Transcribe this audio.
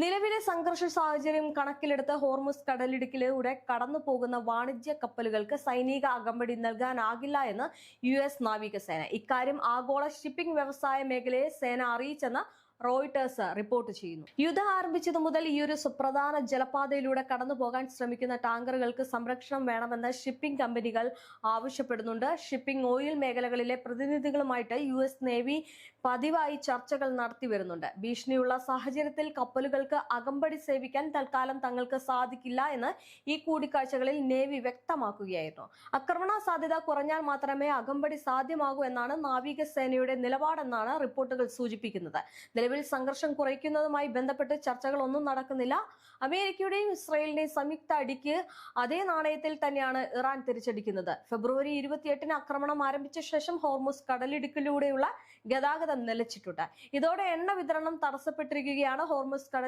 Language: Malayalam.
നിലവിലെ സംഘർഷ സാഹചര്യം കണക്കിലെടുത്ത് ഹോർമുസ് കടലിടുക്കിലൂടെ കടന്നു പോകുന്ന വാണിജ്യ കപ്പലുകൾക്ക് സൈനിക അകമ്പടി നൽകാനാകില്ല എന്ന് US നാവികസേന. ഇക്കാര്യം ആഗോള ഷിപ്പിംഗ് വ്യവസായ മേഖലയെ സേന അറിയിച്ചെന്ന് റോയിട്ടേഴ്സ് റിപ്പോർട്ട് ചെയ്യുന്നു. യുദ്ധം ആരംഭിച്ചതു മുതൽ ഈ ഒരു സുപ്രധാന ജലപാതയിലൂടെ കടന്നുപോകാൻ ശ്രമിക്കുന്ന ടാങ്കറുകൾക്ക് സംരക്ഷണം വേണമെന്ന് ഷിപ്പിംഗ് കമ്പനികൾ ആവശ്യപ്പെടുന്നുണ്ട്. ഷിപ്പിംഗ്, ഓയിൽ മേഖലകളിലെ പ്രതിനിധികളുമായിട്ട് US നേവി പതിവായി ചർച്ചകൾ നടത്തി വരുന്നുണ്ട്. ഭീഷണിയുള്ള സാഹചര്യത്തിൽ കപ്പലുകൾക്ക് അകമ്പടി സേവിക്കാൻ തൽക്കാലം തങ്ങൾക്ക് സാധിക്കില്ല എന്ന് ഈ കൂടിക്കാഴ്ചകളിൽ നേവി വ്യക്തമാക്കുകയായിരുന്നു. ആക്രമണ സാധ്യത കുറഞ്ഞാൽ മാത്രമേ അകമ്പടി സാധ്യമാകൂ എന്നാണ് നാവികസേനയുടെ നിലപാടെന്നാണ് റിപ്പോർട്ടുകൾ സൂചിപ്പിക്കുന്നത്. നിലവിൽ സംഘർഷം കുറയ്ക്കുന്നതുമായി ബന്ധപ്പെട്ട് ചർച്ചകളൊന്നും നടക്കുന്നില്ല. അമേരിക്കയുടെയും ഇസ്രായേലിന്റെയും സംയുക്ത അടിക്ക് അതേ നാണയത്തിൽ തന്നെയാണ് ഇറാൻ തിരിച്ചടിക്കുന്നത്. ഫെബ്രുവരി 28-ന് ആക്രമണം ആരംഭിച്ച ശേഷം ഹോർമുസ് കടലിടുക്കിലൂടെയുള്ള ഗതാഗതം നിലച്ചിട്ടുണ്ട്. ഇതോടെ എണ്ണ വിതരണം തടസ്സപ്പെട്ടിരിക്കുകയാണ്. ഹോർമുസ് കടലിൽ